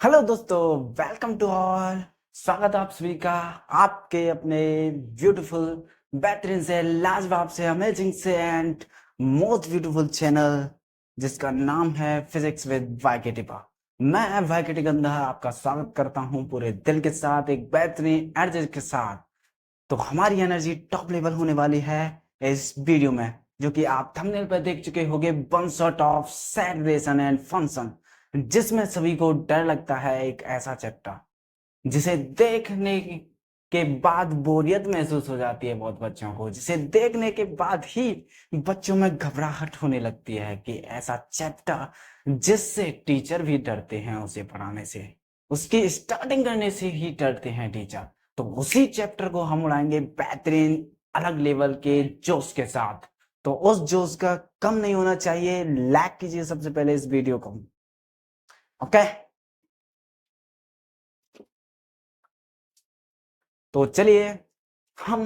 Hello दोस्तों, welcome to all. स्वागत है आप सभी का आपके अपने ब्यूटीफुल, बेहतरीन से, लाजवाब से, अमेजिंग से एंड मोस्ट ब्यूटीफुल चैनल जिसका नाम है फिजिक्स विद वाईके टिपा। मैं वाईके गंधा आपका स्वागत करता हूं पूरे दिल के साथ, एक बेहतरीन एनर्जी के साथ। तो हमारी एनर्जी टॉप लेवल होने वाली है इस वीडियो में, जो कि आप थंबनेल पर देख चुके होंगे, one shot of sad relation and function, जिसमें सभी को डर लगता है। एक ऐसा चैप्टर जिसे देखने के बाद बोरियत महसूस हो जाती है बहुत बच्चों को, जिसे देखने के बाद ही बच्चों में घबराहट होने लगती है कि ऐसा चैप्टर जिससे टीचर भी डरते हैं उसे पढ़ाने से, उसकी स्टार्टिंग करने से ही डरते हैं टीचर। तो उसी चैप्टर को हम उड़ाएंगे बेहतरीन अलग लेवल के जोश के साथ। तो उस जोश का कम नहीं होना चाहिए। लाइक कीजिए सबसे पहले इस वीडियो को, ओके। तो चलिए हम,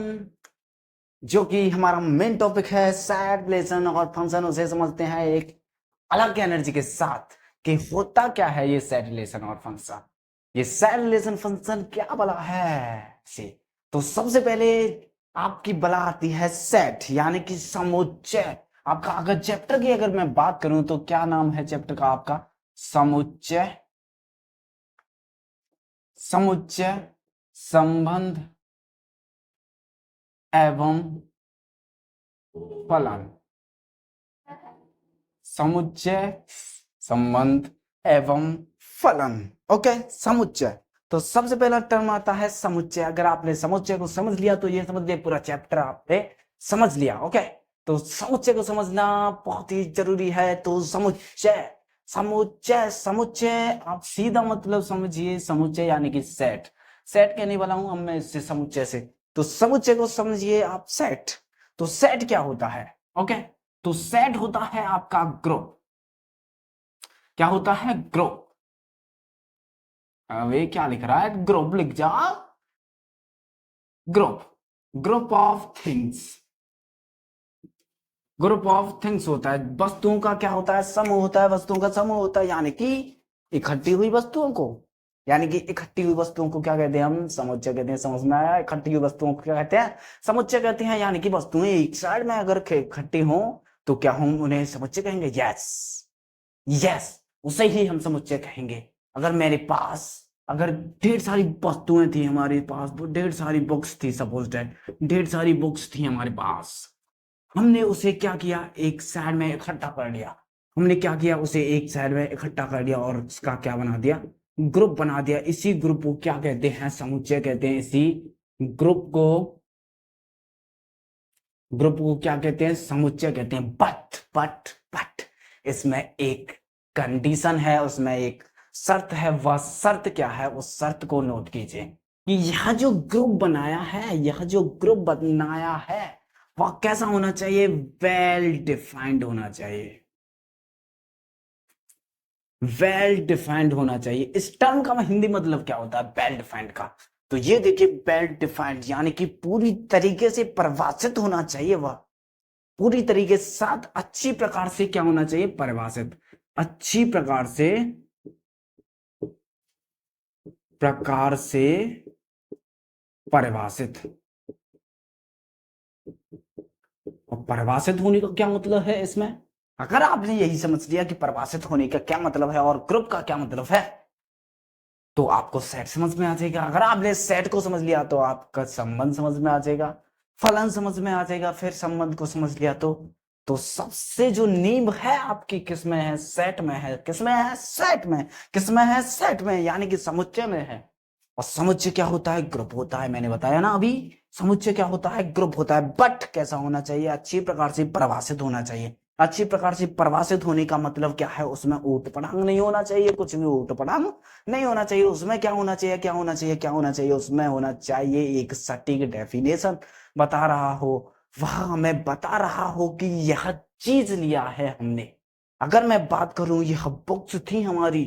जो कि हमारा मेन टॉपिक है सैड रिलेशन और फंक्शन, उसे समझते हैं एक अलग एनर्जी के साथ कि होता क्या है ये सैड रिलेशन और फंक्शन। ये सैड रिलेशन फंक्शन क्या बला है से। तो सबसे पहले आपकी बला आती है सेट, यानी कि समुच्चय। आपका अगर चैप्टर की अगर मैं बात करूं तो क्या नाम है चैप्टर का आपका? समुच्चय। समुच्चय, संबंध एवं फलन। समुच्चय, संबंध एवं फलन, ओके। समुच्चय, तो सबसे पहला टर्म आता है समुच्चय। अगर आपने समुच्चय को समझ लिया तो ये समझ लिया पूरा चैप्टर आपने समझ लिया, ओके। तो समुच्चय को समझना बहुत ही जरूरी है। तो समुच्चय, समुच्चय, समुच्चय आप सीधा मतलब समझिए, समुच्चय यानी कि सेट। सेट कहने वाला हूं अब मैं इससे, समुच्चय से। तो समुच्चय को समझिए आप सेट। तो सेट क्या होता है, ओके। तो सेट होता है आपका ग्रुप। क्या होता है? ग्रुप। वे क्या लिख रहा है? ग्रुप लिख जा। Group, group of things. Group of things होता है, वस्तुओं का क्या होता है? समूह होता है, वस्तुओं का समूह होता है, यानी कि इकट्ठी हुई वस्तुओं को, यानी कि इकट्ठी हुई वस्तुओं को क्या कहते हैं? हम समुच्चय कहते हैं। समझ में आया? इकट्ठी हुई वस्तुओं को क्या कहते हैं? समुच्चय कहते हैं। यानी कि वस्तुएं एक साइड में अगर इकट्ठी हों तो क्या हम उन्हें समुच्चय कहेंगे? यस, यस, उसे ही हम समुच्चय कहेंगे। अगर मेरे पास अगर ढेर सारी वस्तुएं थी हमारे पास, ढेर सारी बुक्स थी, सपोज दैट ढेर सारी बुक्स थी हमारे पास, हमने उसे क्या किया? एक साइड में इकट्ठा कर लिया। हमने क्या किया? उसे एक साइड में इकट्ठा कर लिया और उसका क्या बना दिया? ग्रुप बना दिया। इसी ग्रुप को क्या कहते हैं? समुच्चय कहते हैं। इसी ग्रुप को क्या कहते हैं? समुच्चय कहते हैं। बट इसमें एक कंडीशन है, उसमें एक शर्त है। वह शर्त क्या है? उस शर्त को नोट कीजिए कि यह जो ग्रुप बनाया है, यह जो ग्रुप बनाया है, वह कैसा होना चाहिए? वेल डिफाइंड होना चाहिए। वेल डिफाइंड होना चाहिए। इस टर्म का हिंदी मतलब क्या होता है वेल डिफाइंड का? तो ये देखिए, वेल डिफाइंड यानी कि पूरी तरीके से परिभाषित होना चाहिए। वह पूरी तरीके के साथ अच्छी प्रकार से क्या होना चाहिए? परिभाषित। अच्छी प्रकार से परिभाषित। और परिभाषित होने का क्या मतलब है इसमें? अगर आपने यही समझ लिया कि परिभाषित होने का क्या मतलब है और ग्रुप का क्या मतलब है, तो आपको सेट समझ में आ जाएगा। अगर आपने सेट को समझ लिया तो आपका संबंध समझ में आ जाएगा, फलन समझ में आ जाएगा। फिर संबंध को समझ लिया तो सबसे जो नींव है आपकी किसमें है? सेट में है। किसमें है? सेट में। किसमें है? सेट में, यानी कि समुच्चय में है। और समुच्चय क्या होता है? ग्रुप होता है। मैंने बताया ना अभी, समुच्चय क्या होता है? ग्रुप होता है। बट कैसा होना चाहिए? अच्छी प्रकार से परिभाषित होना चाहिए। अच्छी प्रकार से परिभाषित होने का मतलब क्या है? उसमें ऊट पटांग नहीं होना चाहिए, कुछ भी ऊट पटांग नहीं होना चाहिए। उसमें क्या होना चाहिए? क्या होना चाहिए? क्या होना चाहिए? उसमें होना चाहिए एक सटीक डेफिनेशन बता रहा हो, वह हमें बता रहा हो कि यह चीज लिया है हमने। अगर मैं बात करूं, यह बुक्स थी हमारी।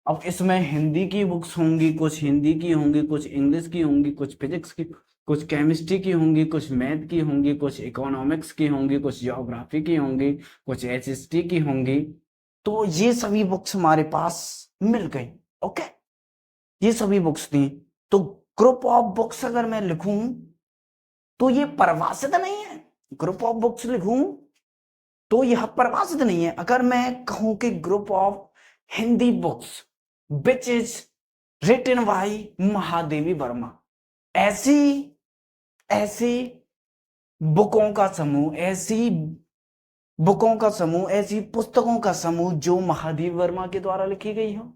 अब इसमें हिंदी की बुक्स होंगी, कुछ हिंदी की होंगी, कुछ इंग्लिश की होंगी, कुछ फिजिक्स की, कुछ केमिस्ट्री की होंगी, कुछ मैथ की होंगी, कुछ इकोनॉमिक्स की होंगी, कुछ ज्योग्राफी की होंगी, कुछ एचएसटी की होंगी। तो ये सभी बुक्स हमारे पास मिल गई, ओके, ये सभी बुक्स थी। तो ग्रुप ऑफ बुक्स अगर मैं लिखूं तो ये परिभाषित नहीं है। ग्रुप ऑफ बुक्स लिखूं तो यह परिभाषित नहीं है। अगर मैं कहूं कि group of Hindi books which is written by Mahadevi Verma, ऐसी ऐसी बुकों का समूह, ऐसी बुकों का समूह, ऐसी पुस्तकों का समूह जो महादेवी वर्मा के द्वारा लिखी गई हो,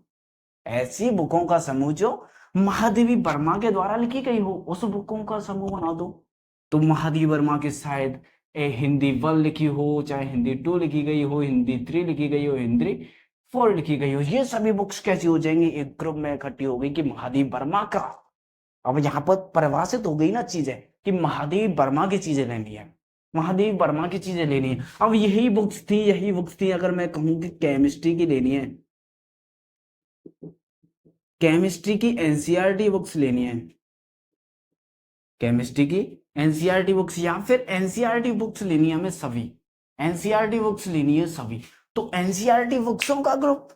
ऐसी बुकों का समूह जो महादेवी वर्मा के द्वारा लिखी गई हो, उस बुकों का समूह बना दो। तो महादेवी वर्मा की शायद हिंदी 1 लिखी हो, चाहे हिंदी 2 लिखी गई हो, हिंदी 3 लिखी गई हो, हिंदी 4 लिखी गई हो, ये सभी बुक्स कैसी हो जाएंगी, एक ग्रुप में इकट्ठी हो गई कि महादेवी वर्मा का। अब यहाँ पर परिभाषित हो गई ना चीजें कि महादेवी वर्मा की चीजें लेनी है, महादेवी वर्मा की चीजें लेनी है। अब यही बुक्स थी अगर मैं कहूं कि केमिस्ट्री की लेनी है, केमिस्ट्री की एनसीईआरटी बुक्स लेनी है, केमिस्ट्री की एनसीईआरटी बुक्स, या फिर एनसीईआरटी बुक्स लेनी है हमें सभी, एनसीईआरटी बुक्स लेनी है सभी। तो एनसीईआरटी बुक्सों का ग्रुप,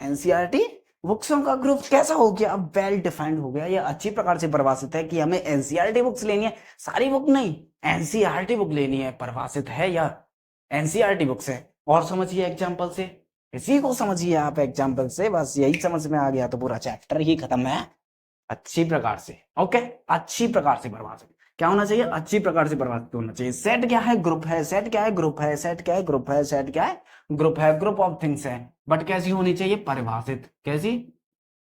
एनसीईआरटी बुक्सों का ग्रुप कैसा हो गया, अब वेल डिफाइंड हो गया, यह अच्छी प्रकार से परिभाषित है कि हमें एनसीईआरटी बुक्स लेनी है, सारी बुक नहीं, एनसीईआरटी बुक लेनी है, परिभाषित है या एनसीईआरटी बुक्स है। और समझिए एग्जांपल से, इसी को समझिए आप एग्जांपल से, बस यही समझ में आ गया तो पूरा चैप्टर ही खत्म है अच्छी प्रकार से। ओके, अच्छी प्रकार से परिभाषित क्या होना चाहिए, अच्छी प्रकार से परिभाषित होना चाहिए। सेट क्या है, ग्रुप है, सेट क्या है, ग्रुप है, सेट क्या है, ग्रुप है, सेट क्या है, ग्रुप है, ग्रुप ऑफ थिंग्स है, बट कैसी होनी चाहिए, परिभाषित। कैसी,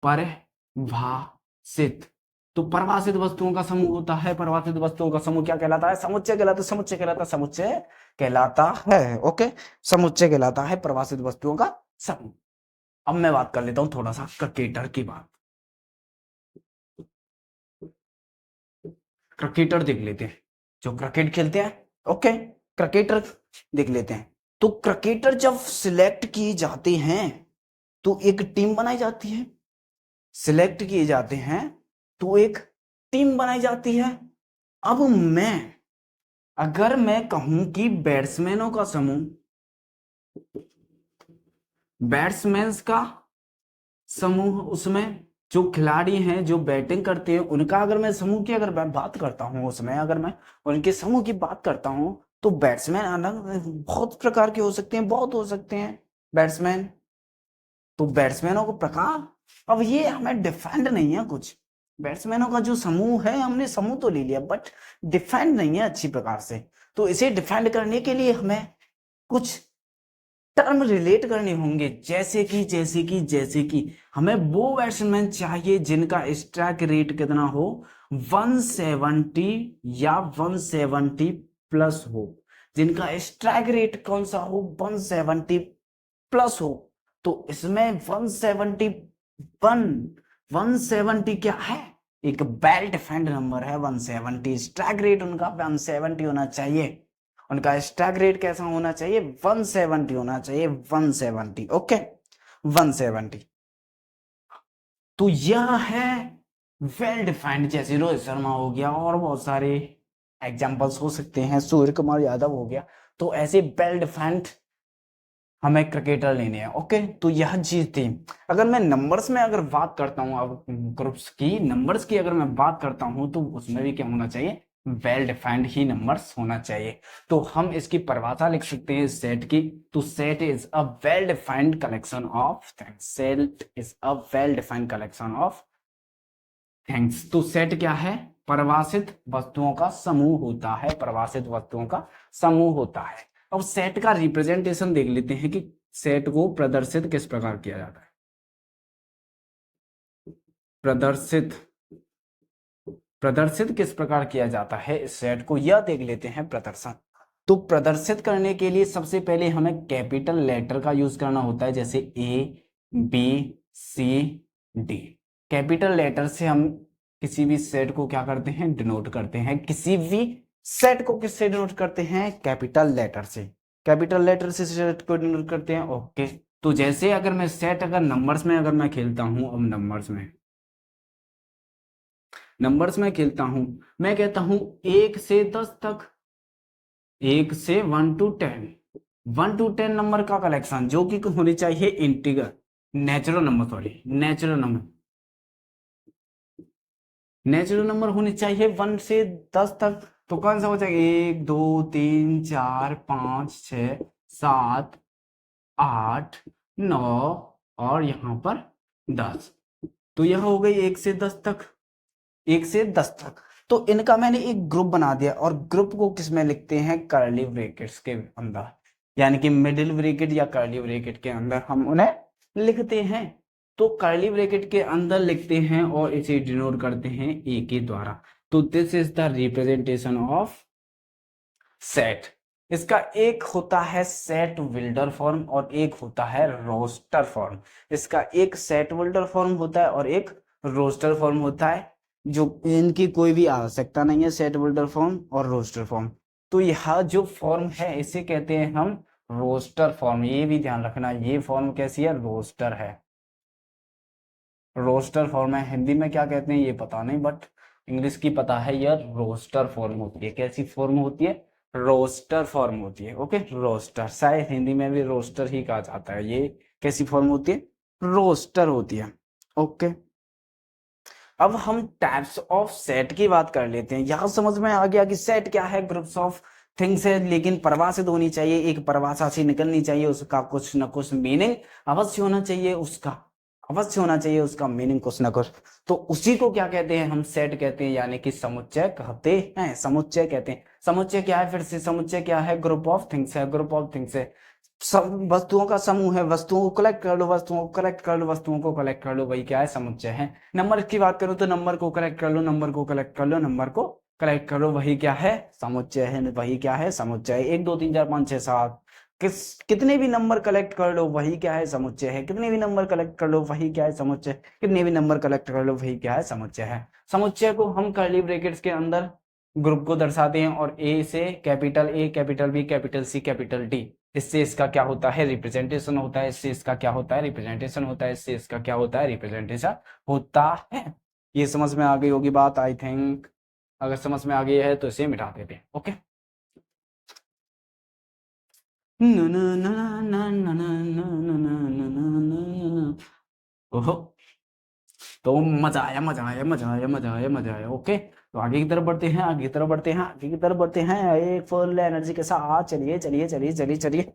परिभाषित। तो परिभाषित वस्तुओं का समूह होता है, परिभाषित वस्तुओं का समूह क्या कहलाता है, समुच्चय कहलाता है, समुच्चय कहलाता है, समुच्चय कहलाता है। ओके, समुच्चय कहलाता है परिभाषित वस्तुओं का समूह। अब मैं बात कर लेता हूं थोड़ा सा क्रिकेटर की बात, क्रिकेटर देख लेते हैं जो क्रिकेट खेलते हैं। ओके, क्रिकेटर देख लेते हैं। तो क्रिकेटर जब सिलेक्ट किए जाते हैं तो एक टीम बनाई जाती है, सिलेक्ट किए जाते हैं तो एक टीम बनाई जाती है। अब अगर मैं कहूं कि बैट्समैनों का समूह, बैट्समैन्स का समूह, उसमें जो खिलाड़ी हैं जो बैटिंग करते हैं उनका अगर मैं समूह की अगर मैं बात करता हूं, उसमें अगर मैं उनके समूह की बात करता हूं तो बैट्समैन अलग बहुत प्रकार के हो सकते हैं, बहुत हो सकते हैं बैट्समैन। तो बैट्समैनों को प्रकार, अब ये हमें डिफाइंड नहीं है कुछ, बैट्समैनों का जो समूह है हमने समूह तो ले लिया बट डिफाइंड नहीं है अच्छी प्रकार से। तो इसे डिफाइंड करने के लिए हमें कुछ टर्म रिलेट करने होंगे, जैसे कि हमें वो बैट्समैन चाहिए जिनका स्ट्राइक रेट कितना हो, 170 या 170 प्लस हो, जिनका स्ट्राइक रेट कौन सा हो, 170 प्लस हो। तो इसमें 170 क्या है, एक वेल डिफाइंड नंबर है 170, स्ट्राइक रेट उनका 170 होना चाहिए, उनका स्ट्राइक रेट कैसा होना चाहिए, 170 होना चाहिए, 170। ओके, 170। तो यह है वेल डिफाइंड, जैसे रोहित शर्मा हो गया और बहुत सारे एग्जांपल्स हो सकते हैं, सूर्य कुमार यादव हो गया। तो ऐसे वेल डिफाइंड हमें क्रिकेटर लेने हैं। ओके, तो यह चीज थी। अगर मैं नंबर्स में अगर बात करता हूं, अब ग्रुप्स की नंबर्स की अगर मैं बात करता हूं तो उसमें भी क्या होना चाहिए, वेल डिफाइंड ही नंबर्स होना चाहिए। तो हम इसकी परिभाषा लिख सकते हैं सेट की, तो set is a well defined collection of things, set is a well defined collection of things. तो सेट क्या है, परिभाषित वस्तुओं का समूह होता है, परिभाषित वस्तुओं का समूह होता है। अब सेट का रिप्रेजेंटेशन देख लेते हैं कि सेट को प्रदर्शित किस प्रकार किया जाता है, प्रदर्शित किस प्रकार किया जाता है इस सेट को, यह देख लेते हैं प्रदर्शन। तो प्रदर्शित करने के लिए सबसे पहले हमें कैपिटल लेटर का यूज करना होता है, जैसे ABCD। कैपिटल लेटर से हम किसी भी सेट को क्या करते हैं, डिनोट करते हैं, किसी भी सेट को किससे डिनोट करते हैं, कैपिटल लेटर से, कैपिटल लेटर से सेट को डिनोट करते हैं। ओके, तो जैसे अगर मैं सेट अगर नंबर्स में अगर मैं खेलता हूं, अब नंबर्स में खेलता हूं, मैं कहता हूं 1 से 10 तक, 1 से 1 to 10, 1 to 10 नंबर का कलेक्शन जो कि होनी चाहिए integer, natural number, sorry natural number, natural number होने चाहिए 1 से 10 तक। तो कौन सा हो जाएगा, 1 2 3 4 5 6 7 8 9 और यहाँ पर 10। तो यह हो गई 1 से 10 तक, 1 से 10 तक। तो इनका मैंने एक ग्रुप बना दिया, और ग्रुप को किस में लिखते हैं, कर्ली ब्रैकेट्स के अंदर, यानी कि मिडिल ब्रैकेट या कर्ली ब्रैकेट के अंदर हम उन्हें लिखते हैं। तो कर्ली ब्रैकेट के अंदर लिखते हैं और इसे डिनोट करते हैं ए के द्वारा। तो this is the representation of set. इसका एक होता है सेट विल्डर फॉर्म और एक होता है रोस्टर फॉर्म। इसका एक सेट विल्डर फॉर्म होता है और एक रोस्टर फॉर्म होता है, जो इनकी कोई भी आवश्यकता नहीं है, सेट विल्डर फॉर्म और रोस्टर फॉर्म। तो यह जो फॉर्म है इसे कहते हैं हम रोस्टर फॉर्म। ये भी ध्यान रखना, ये फॉर्म कैसी है, रोस्टर है, रोस्टर फॉर्म है। हिंदी में क्या कहते हैं ये पता नहीं, बट इंग्लिश की पता है, यह रोस्टर फॉर्म होती है। कैसी फॉर्म होती है, रोस्टर फॉर्म होती है। ओके, रोस्टर, शायद हिंदी में भी रोस्टर ही कहा जाता है। ये कैसी फॉर्म होती है, रोस्टर होती है। ओके, अब हम टाइप्स ऑफ सेट की बात कर लेते हैं। यहां समझ में आ गया कि सेट क्या है, ग्रुप्स ऑफ थिंग्स है, लेकिन परिभाषित होनी चाहिए, एक परिभाषा से निकलनी चाहिए, उसका कुछ न कुछ मीनिंग अवश्य होना चाहिए, उसका अवश्य होना चाहिए उसका मीनिंग कुछ ना कुछ। तो उसी को क्या कहते हैं, हम सेट कहते हैं, यानी कि समुच्चय कहते हैं, समुच्चय कहते हैं। समुच्चय क्या है, फिर से समुच्चय क्या है, ग्रुप ऑफ थिंग्स है, ग्रुप ऑफ थिंग्स है, सब वस्तुओं का समूह है, वस्तुओं को कलेक्ट कर लो, वस्तुओं को कलेक्ट कर लो, वस्तुओं को कलेक्ट कर लो, वही क्या है, समुच्चय है। नंबर की बात करूं तो नंबर को कलेक्ट कर लो, नंबर को कलेक्ट कर लो, नंबर को कलेक्ट कर लो, वही क्या है, समुच्चय है, वही क्या है, समुच्चय। 1 2 3 4 5 6 7, कितने भी नंबर कलेक्ट कर लो वही क्या है, समुच्चय है। कितने भी नंबर कलेक्ट कर लो वही क्या है, समुच्चय। कितने भी नंबर कलेक्ट कर लो वही क्या है, समुच्चय है। समुच्चय को हम कर्ली ब्रैकेट्स के अंदर ग्रुप को दर्शाते हैं, और ए से capital A, capital B, capital C, capital D, इससे इसका क्या होता है, रिप्रेजेंटेशन होता है। इससे इसका क्या होता है, रिप्रेजेंटेशन होता है। इससे इसका क्या होता है, रिप्रेजेंटेशन होता है। ये समझ में आ गई होगी बात, आई थिंक। अगर समझ में आ गई है तो इसे मिटा देते हैं। ओके, ओहो, तो मजा आया, मजा आया, मजा आया, मजा आया, मजा आया। ओके, तो आगे की तरफ बढ़ते हैं, आगे की तरफ बढ़ते हैं, आगे की तरफ बढ़ते हैं, एक फुल एनर्जी के साथ। चलिए चलिए चलिए चलिए चलिए,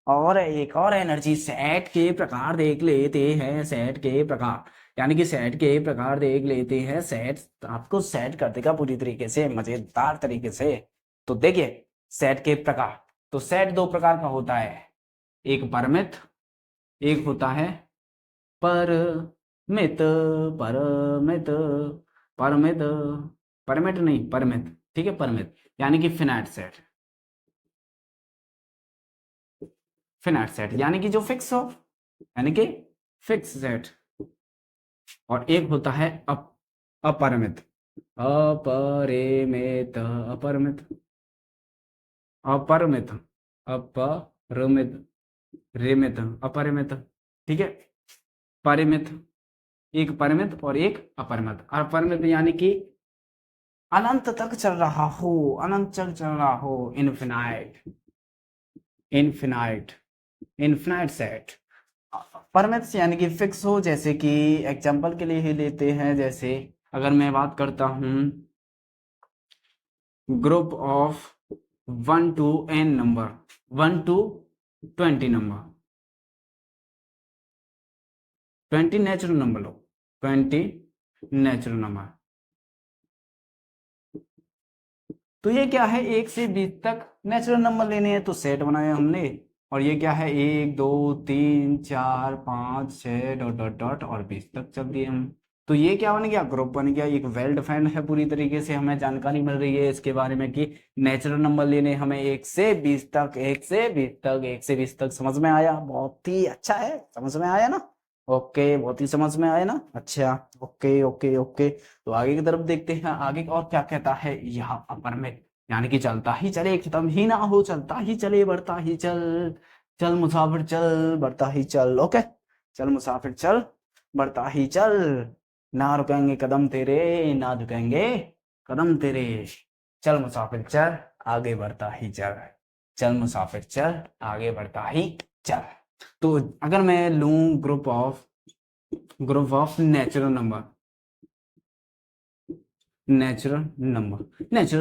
और एक और एनर्जी, सेट के प्रकार देख लेते हैं, सेट के प्रकार, यानी कि सेट के प्रकार देख लेते हैं। सेट आपको सेट कर देगा पूरी तरीके से, मजेदार तरीके से। तो देखिए सेट के प्रकार, तो सेट दो प्रकार का होता है, एक परिमित, एक होता है परमित, परमित, परमित, परमिट नहीं, परमित, ठीक है, परमित, यानी कि फिनाइट सेट, फिनाइट सेट यानी कि जो फिक्स हो, यानी कि फिक्स सेट। और एक होता है अपरिमित, अपरिमित, अपरिमित, अपरिमित, अपरिमित, रिमित, अपरिमित, ठीक है, परिमित, एक परिमित और एक अपरिमित। अपरिमित यानी कि अनंत तक चल रहा हो, अनंत तक चल रहा हो, infinite, infinite, infinite set. Permits यानी कि फिक्स हो, जैसे कि एग्जांपल के लिए ही लेते हैं, जैसे अगर मैं बात करता हूं group of 1 to n number, 1 to 20 number, 20 natural number low, 20 natural number. तो ये क्या है, 1 से 20 तक नेचुरल नंबर लेने हैं, तो सेट बनाया हमने। और ये क्या है, 1 2 3 4 5 6 डॉट डॉट डॉट और 20 तक चल दिए हम। तो ये क्या बन गया, ग्रुप बन गया। एक वेल डिफाइंड है, पूरी तरीके से हमें जानकारी मिल रही है इसके बारे में कि नेचुरल नंबर लेने हमें 1 से 20 तक, 1 से 20 तक, 1 से 20 तक। समझ में आया, बहुत ही अच्छा है, समझ में आया ना। ओके, बहुत ही समझ में आया ना, अच्छा। ओके ओके ओके, तो आगे की तरफ देखते हैं, आगे और क्या कहता है यहाँ अपर में, यानी कि चलता ही चले, खत्म ही ना हो, चलता ही चले, बढ़ता ही चल, चल मुसाफिर चल, बढ़ता ही चल। ओके, चल मुसाफिर चल, बढ़ता ही चल, ना रुकेंगे कदम तेरे, ना झुकेंगे कदम तेरे, चल मुसाफिर चल, आगे बढ़ता ही चल, चल मुसाफिर चल, आगे बढ़ता ही चल। तो अगर मैं लूं ग्रुप ऑफ नेचुरल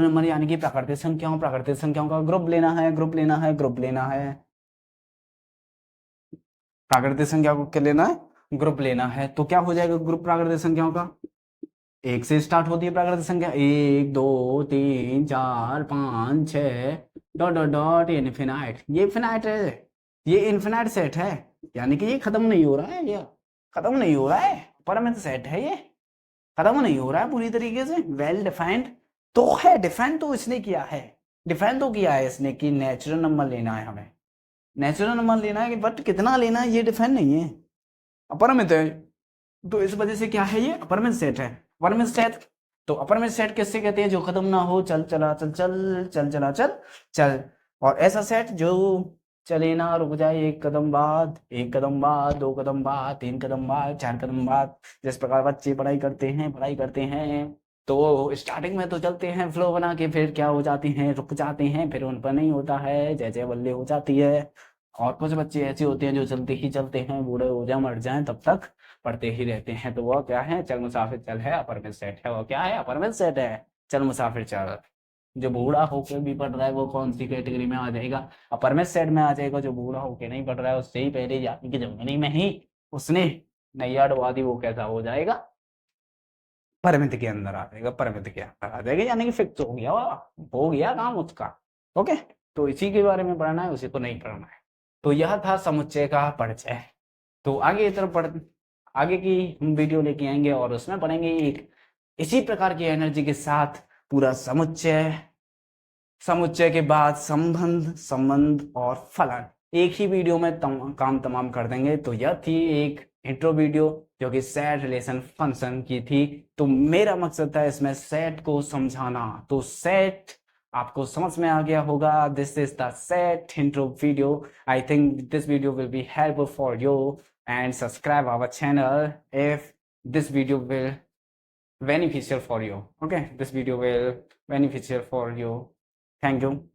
नंबर यानी कि प्राकृतिक संख्याओं का ग्रुप लेना है प्राकृतिक संख्या को क्या लेना है, ग्रुप लेना है। तो क्या हो जाएगा ग्रुप प्राकृतिक संख्याओं का, एक से स्टार्ट होती है प्राकृतिक संख्या, 1 2 3 4 5 6 डॉट डॉट डॉट इनफिनाइट। ये इनफिनाइट है, ये इनफिनाइट सेट है, यानी कि ये खत्म नहीं हो रहा है, ये खत्म नहीं हो रहा है, परमानेंट सेट है, ये खत्म नहीं हो रहा है पूरी तरीके से, वेल डिफाइंड तो है। डिफाइन तो इसने किया है, डिफाइन तो किया है इसने कि नेचुरल नंबर लेना है, हमें नेचुरल नंबर लेना है, बट कितना लेना है ये डिफाइन नहीं है, अपरिमित है। तो इस वजह से क्या है, ये अपरिमित सेट है। अपरिमित सेट, तो अपरिमित सेट किससे कहते हैं, जो खत्म ना हो, चल चला चल चल चल चला चल चल। और ऐसा सेट जो चले ना, रुक जाए एक कदम बाद, 2 कदम बाद, 3 कदम बाद, 4 कदम बाद। जिस प्रकार बच्चे पढ़ाई करते हैं तो स्टार्टिंग में तो चलते हैं फ्लो बना के, फिर क्या हो जाते हैं, रुक जाते हैं, फिर उन पर नहीं होता है, जय जय बल्ले हो जाती है। और कुछ बच्चे ऐसे होते हैं जो चलते ही चलते हैं, बूढ़े हो जाए मर जाएं तब तक पढ़ते ही रहते हैं। तो वह क्या है, चल मुसाफिर चल है, अपरिमित सेट है। वो क्या है, अपरिमित सेट है, चल मुसाफिर चल। जो बूढ़ा होकर भी पढ़ रहा है वो कौन सी कैटेगरी में आ जाएगा, अपरिमित सेट में आ जाएगा। जो बूढ़ा होकर नहीं पढ़ रहा है, उससे ही पहले यानी कि जर्मनी में ही उसने नैया डुबा दी, वो कैसा हो जाएगा, परिमित के अंदर आ जाएगा, परिमित के अंदर आ जाएगा, यानी कि फिक्स हो गया काम उसका। ओके, तो इसी के बारे में पढ़ना है, उसी को नहीं पढ़ना है। तो यह था समुच्चय का परिचय। तो आगे की तरफ आगे की हम वीडियो लेके आएंगे और उसमें पढ़ेंगे एक इसी प्रकार की एनर्जी के साथ पूरा समुच्चय के बाद संबंध और फलन एक ही वीडियो में काम तमाम कर देंगे। तो यह थी एक इंट्रो वीडियो जो कि सेट रिलेशन फंक्शन की थी। तो मेरा मकसद था इसमें सेट को समझाना। तो सेट आपको समझ में आ गया होगा। This is the set intro video. I think this video will be helpful for you and subscribe our channel if this video will beneficial for you. Okay, this video will beneficial for you. Thank you.